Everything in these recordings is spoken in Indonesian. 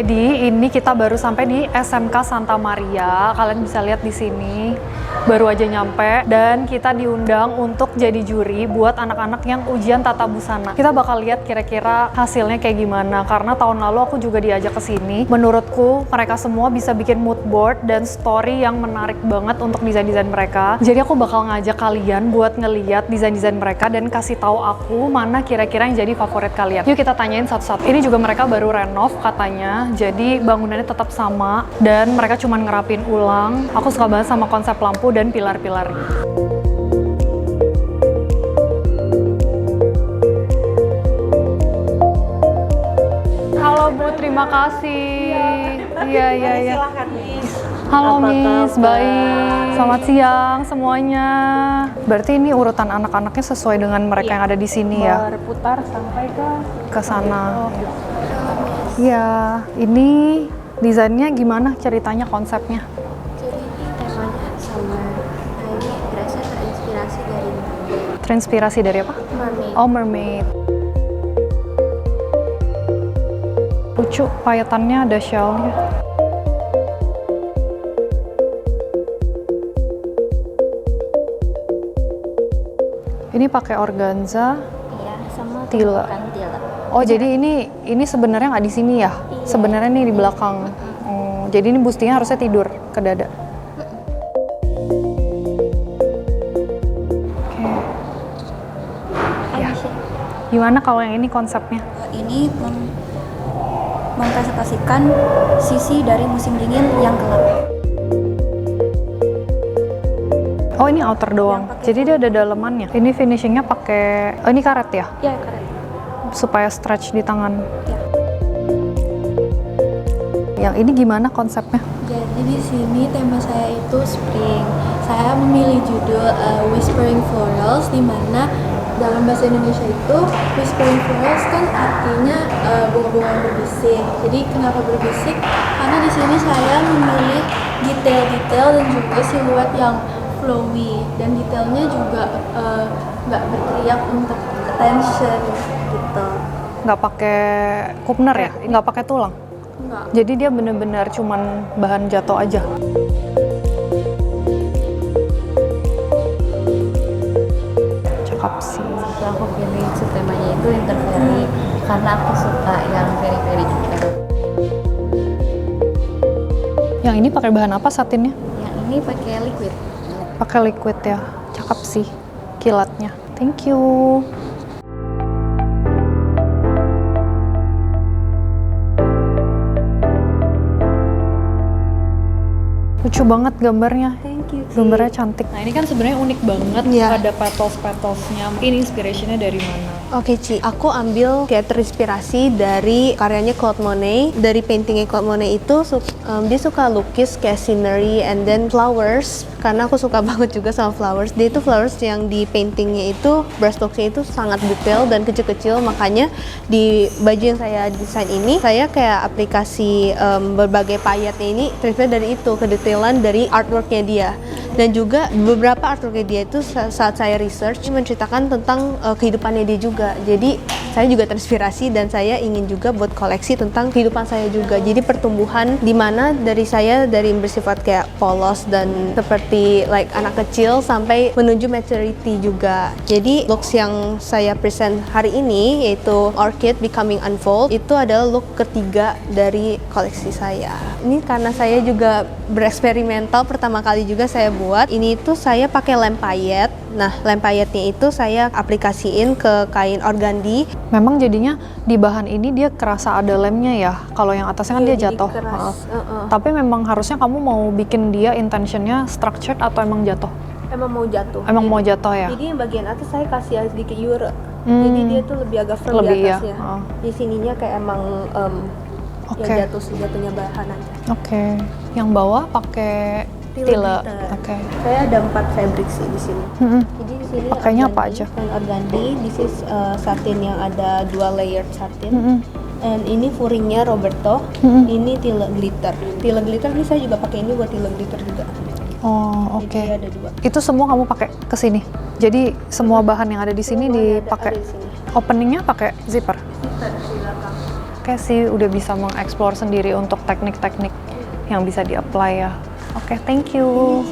Jadi ini kita baru sampai di SMK Santa Maria. Kalian bisa lihat di sini. Baru aja nyampe dan kita diundang untuk jadi juri buat anak-anak yang ujian tata busana. Kita bakal lihat kira-kira hasilnya kayak gimana karena tahun lalu aku juga diajak ke sini. Menurutku mereka semua bisa bikin mood board dan story yang menarik banget untuk desain-desain mereka. Jadi aku bakal ngajak kalian buat ngeliat desain-desain mereka dan kasih tahu aku mana kira-kira yang jadi favorit kalian. Yuk kita tanyain satu-satu. Ini juga mereka baru renov katanya. Jadi bangunannya tetap sama dan mereka cuma ngerapin ulang. Aku suka banget sama konsep lampu dan pilar-pilarnya. Halo Bu, terima kasih. Iya. Silahkan Miss. Halo Apa Miss, kabar? baik. Selamat siang semuanya. Berarti ini urutan anak-anaknya sesuai dengan mereka yang ada di sini ya? Berputar sampai ke Sana. Iya, ini desainnya gimana ceritanya, konsepnya? Jadi ini temanya sama, ini dressnya terinspirasi dari Terinspirasi dari apa? mermaid. Oh, mermaid. Lucu, payetannya ada shell-nya. Ini pakai organza. Iya, sama Tila. bukan tila. Oh, jadi ini sebenarnya nggak di sini ya? Iya. Sebenarnya nih di belakang. Oh, jadi ini bustinya harusnya tidur ke dada. Oke. Ya. Gimana kalau yang ini konsepnya? Ini mempresentasikan sisi dari musim dingin yang gelap. Oh, ini outer doang. Jadi dia ada dalemannya. Ini finishingnya pakai, oh ini karet ya? Ya, keren. Supaya stretch di tangan. Ya. Yang ini gimana konsepnya? Jadi di sini tema saya itu spring. Saya memilih judul Whispering Florals, di mana dalam bahasa Indonesia itu Whispering Florals kan artinya bunga-bunga yang berbisik. Jadi kenapa berbisik? Karena di sini saya memilih detail-detail dan juga siluet yang flowy, dan detailnya juga nggak berteriak untuk attention gitu. Nggak pakai kupner ya? Nggak pakai tulang? Nggak. Jadi dia bener-bener cuman bahan jatuh aja. Cakep sih. Aku pilih subtemanya itu interferi karena aku suka yang very juga. Yang ini pakai bahan apa satinnya? Yang ini pakai liquid. Pakai liquid ya. Cakep sih kilatnya. Thank you. Lucu banget gambarnya. Thank you. Gambarnya cantik. Nah, ini kan sebenarnya unik banget. Iya. Ada petals-petalsnya. Ini inspirationnya dari mana? Oke Ci, aku ambil kayak terinspirasi dari karyanya Claude Monet. Dari paintingnya Claude Monet itu dia suka lukis kayak scenery and then flowers. Karena aku suka banget juga sama flowers. Dia itu flowers yang di paintingnya itu brushstrokesnya itu sangat detail dan kecil-kecil. Makanya di baju yang saya desain ini saya kayak aplikasi berbagai payetnya ini terinspirasi dari itu, kedetailan dari artworknya dia. Dan juga beberapa artworknya dia itu saat saya research menceritakan tentang kehidupannya dia juga. Jadi saya juga terinspirasi dan saya ingin juga buat koleksi tentang kehidupan saya juga. Jadi pertumbuhan di mana dari saya dari bersifat kayak polos dan seperti like anak kecil sampai menuju maturity juga. Jadi looks yang saya present hari ini yaitu Orchid Becoming Unfold itu adalah look ketiga dari koleksi saya. Ini karena saya juga bereksperimental pertama kali juga saya buat. Ini itu saya pakai lem payet. Nah, lem payetnya itu saya aplikasiin ke kain organdi. Memang jadinya di bahan ini dia kerasa ada lemnya ya. Kalau yang atasnya kan Iya, dia jadi jatuh. keras. Tapi memang harusnya kamu mau bikin dia intentionnya structured atau emang jatuh? Emang mau jatuh. Emang mau jatuh ya? Jadi yang bagian atas saya kasih sedikit euro. Jadi dia tuh lebih agak firm Lebih di ya, atasnya. oh. Di sininya kayak emang Oke. ya jatuhnya bahan aja. Oke. Yang bawah pakai tila. glitter. Oke. Saya ada 4 fabric sih di sini. Mm-mm. Jadi di sini Pakainya apa organdi, aja? Dan organdi, this is satin yang ada 2 layer satin. Mm-mm. And ini furingnya Roberto. Mm-mm. Ini tila glitter. Tila glitter ini saya juga pakai ini buat tila glitter juga. Oh, oke. Jadi ada 2. Itu semua kamu pakai ke sini. Jadi semua bahan yang ada di sini Semuanya dipakai. ada di sini. Openingnya pakai zipper. Di belakang. Oke sih, udah bisa mengeksplor sendiri untuk teknik-teknik yang bisa di-apply ya. Oke, thank you.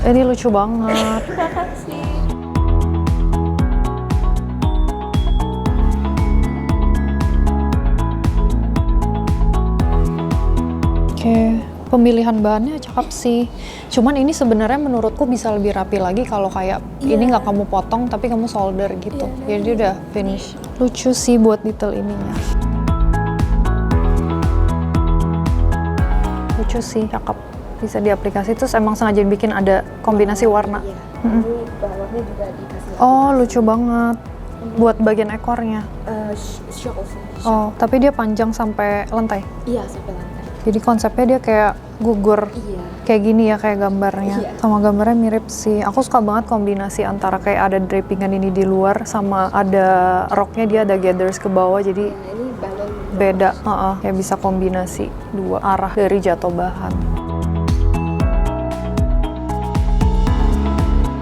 Ini lucu banget. Oke, pemilihan bahannya cakep sih. Cuman ini sebenarnya menurutku bisa lebih rapi lagi kalau kayak ini nggak kamu potong tapi kamu solder gitu. Jadi udah finish. Lucu sih buat detail ininya. Lucu sih, cakep. Bisa diaplikasi, terus emang sengaja bikin ada kombinasi warna. Ini bawahnya juga dikasih. Oh, lucu banget. Buat bagian ekornya. Shawl sih. Oh, tapi dia panjang sampai lantai. Iya, sampai lantai. Jadi konsepnya dia kayak gugur. Iya. Kayak gini ya, kayak gambarnya. Iya. Sama gambarnya mirip sih. Aku suka banget kombinasi antara kayak ada drapingan ini di luar sama ada roknya, dia ada gathers ke bawah, jadi Nah, ini balon. beda. Kayak bisa kombinasi dua arah dari jatuh bahan.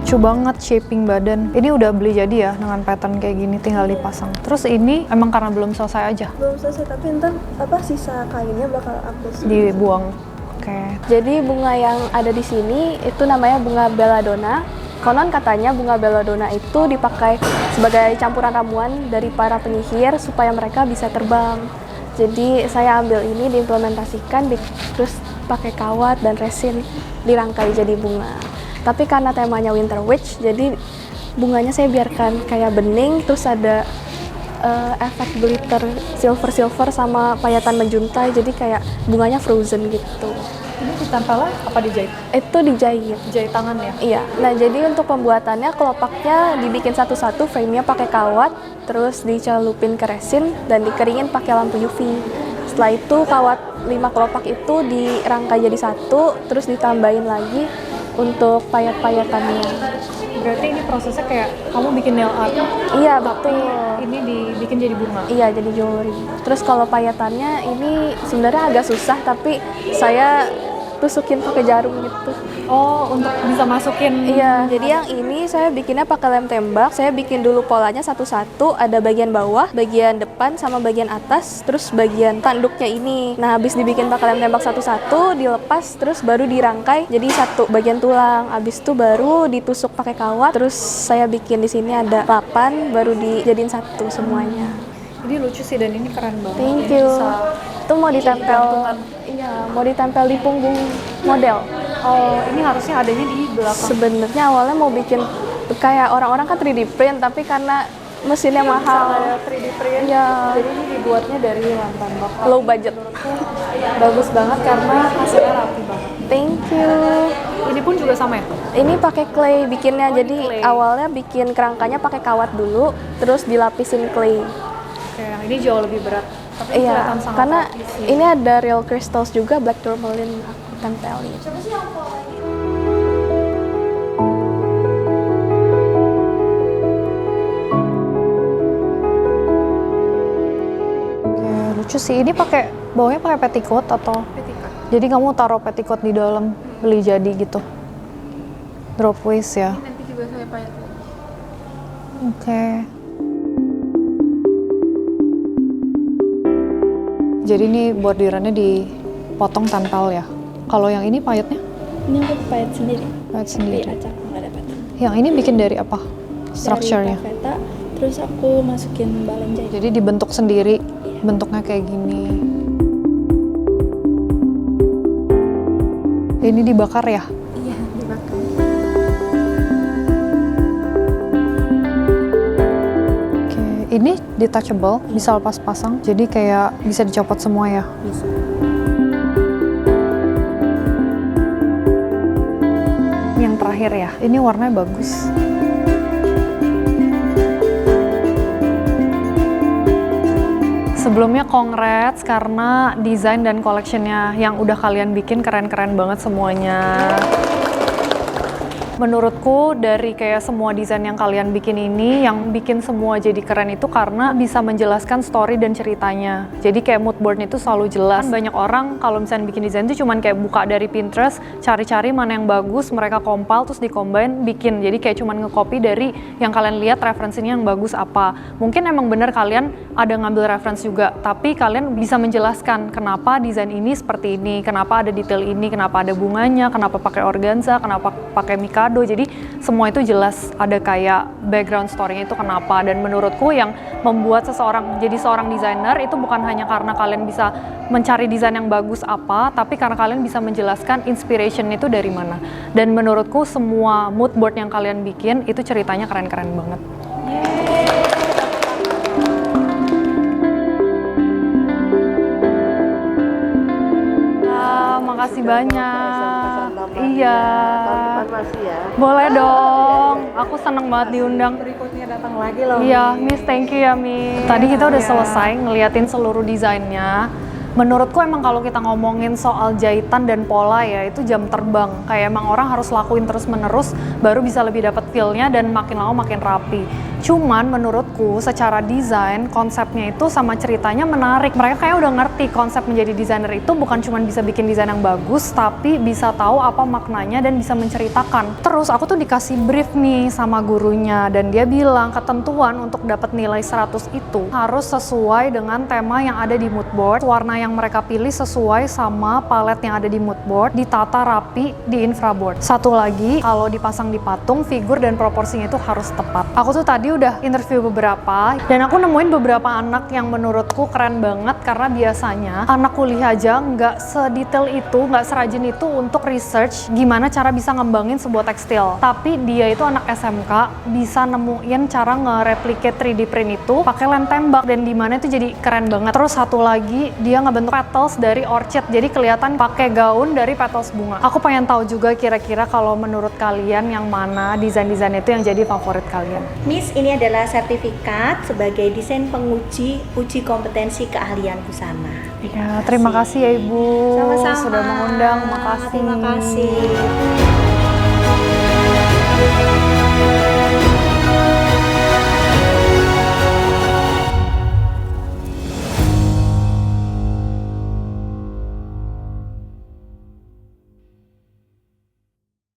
Lucu banget shaping badan. Ini udah beli jadi ya dengan pattern kayak gini, tinggal dipasang. Terus ini emang karena belum selesai aja Belum selesai, tapi ntar sisa kainnya bakal aku dibuang. Oke. Jadi bunga yang ada di sini itu namanya bunga belladonna. Konon katanya bunga belladonna itu dipakai sebagai campuran ramuan dari para penyihir supaya mereka bisa terbang. Jadi saya ambil ini diimplementasikan, terus pakai kawat dan resin dirangkai jadi bunga. Tapi karena temanya Winter Witch, jadi bunganya saya biarkan kayak bening, terus ada efek glitter silver sama payatan menjuntai, jadi kayak bunganya frozen gitu. Ini ditempelnya apa dijahit? Itu dijahit. Jahit tangan ya? Iya. Nah, jadi untuk pembuatannya kelopaknya dibikin satu-satu, frame-nya pakai kawat, terus dicelupin ke resin dan dikeringin pakai lampu UV. Setelah itu kawat 5 kelopak itu dirangkai jadi satu, terus ditambahin lagi untuk payat-payatannya. Berarti ini prosesnya kayak kamu bikin nail art, Iya, tapi betul. ini dibikin jadi bunga. Iya, jadi jewelry. Terus kalau payatannya ini sebenarnya agak susah, tapi saya tusukin pakai jarum gitu. Oh, untuk bisa masukin. Iya, jadi yang ini saya bikinnya pakai lem tembak. Saya bikin dulu polanya satu-satu, ada bagian bawah, bagian depan, sama bagian atas, terus bagian tanduknya ini. Nah, habis dibikin pakai lem tembak satu-satu, dilepas, terus baru dirangkai jadi satu bagian tulang. Habis itu baru ditusuk pakai kawat, terus saya bikin di sini ada papan, baru dijadiin satu semuanya. Ini lucu sih dan ini keren banget. Thank Ini you. bisa Itu mau ditempel, gantungan. iya, mau ditempel di punggung model. Oh, ini harusnya adanya di belakang. Sebenarnya awalnya mau bikin kayak orang-orang kan 3D print, tapi karena mesinnya mahal. Ada 3D print. Iya. Jadi ini dibuatnya dari lem tembak. Low budget. Bagus banget karena hasilnya rapi banget. Thank you. Ini pun juga sama ya? Ini pakai clay bikinnya, Oh, jadi clay. awalnya bikin kerangkanya pakai kawat dulu, terus dilapisin clay. Oke, yang ini jauh lebih berat. Tapi Iya, kelihatan sangat karena rapi sih. ini ada real crystals juga, black tourmaline aku tempelin. Oke, lucu sih. Ini pakai bawahnya pakai petticoat atau? Petticoat. Jadi kamu taruh petticoat di dalam, beli jadi gitu. Drop waist ya. Nanti juga saya payat lagi. Oke. Jadi ini bordirannya dipotong tempel ya. Kalau yang ini payetnya? Ini aku payet sendiri. Payet sendiri. Acak, nggak ada pattern. Yang ini bikin dari apa? Structure-nya? Dari taffeta, terus aku masukin balon jahit. Jadi dibentuk sendiri, bentuknya kayak gini. Ini dibakar ya? Iya, dibakar. Oke, ini detachable, bisa lepas pasang, jadi kayak bisa dicopot semua ya? Bisa. Yang terakhir ya, ini warnanya bagus. Sebelumnya congrats karena desain dan collectionnya yang udah kalian bikin keren-keren banget semuanya. Menurutku dari kayak semua desain yang kalian bikin ini, yang bikin semua jadi keren itu karena bisa menjelaskan story dan ceritanya. Jadi kayak mood boardnya itu selalu jelas. Kan banyak orang kalau misalnya bikin desain itu cuman kayak buka dari Pinterest, cari-cari mana yang bagus, mereka compile terus di-combine bikin. Jadi kayak cuman nge-copy dari yang kalian lihat referensinya yang bagus apa. Mungkin emang bener kalian ada ngambil reference juga, tapi kalian bisa menjelaskan kenapa desain ini seperti ini, kenapa ada detail ini, kenapa ada bunganya, kenapa pakai organza, kenapa pakai mikado. Jadi semua itu jelas, ada kayak background story-nya itu kenapa. Dan menurutku yang membuat seseorang jadi seorang desainer itu bukan hanya karena kalian bisa mencari desain yang bagus apa, tapi karena kalian bisa menjelaskan inspiration itu dari mana. Dan menurutku semua mood board yang kalian bikin itu ceritanya keren-keren banget. Makasih banyak. Iya. Boleh dong. Aku seneng banget diundang. Berikutnya datang lagi loh. Iya, Miss, thank you ya, Miss. Tadi kita udah selesai ngeliatin seluruh desainnya. Menurutku emang kalau kita ngomongin soal jahitan dan pola ya, itu jam terbang. Kayak emang orang harus lakuin terus-menerus baru bisa lebih dapat feel-nya dan makin lama makin rapi. Cuman menurutku secara desain, konsepnya itu sama ceritanya menarik. Mereka kayak udah ngerti konsep menjadi desainer itu bukan cuma bisa bikin desain yang bagus, tapi bisa tahu apa maknanya dan bisa menceritakan. Terus aku tuh dikasih brief nih sama gurunya dan dia bilang ketentuan untuk dapat nilai 100 itu harus sesuai dengan tema yang ada di mood board, warna yang mereka pilih sesuai sama palet yang ada di mood board, ditata rapi di infraboard. Satu lagi, kalau dipasang di patung, figur dan proporsinya itu harus tepat. Aku tuh tadi udah interview beberapa dan aku nemuin beberapa anak yang menurutku keren banget karena biasanya anak kuliah aja nggak sedetail itu, nggak serajin itu untuk research gimana cara bisa ngembangin sebuah tekstil. Tapi dia itu anak SMK bisa nemuin cara nge-replicate 3D print itu pakai lem tembak dan dimana itu jadi keren banget. Terus satu lagi, dia ngebentuk petals dari orchid, jadi kelihatan pakai gaun dari petals bunga. Aku pengen tahu juga kira-kira kalau menurut kalian yang mana desain-desain itu yang jadi favorit kalian. Miss, ini adalah sertifikat sebagai desain penguji uji kompetensi keahlian busana. Ya, terima kasih ya Ibu. Sama-sama. Sudah mengundang. Makasih. Terima kasih.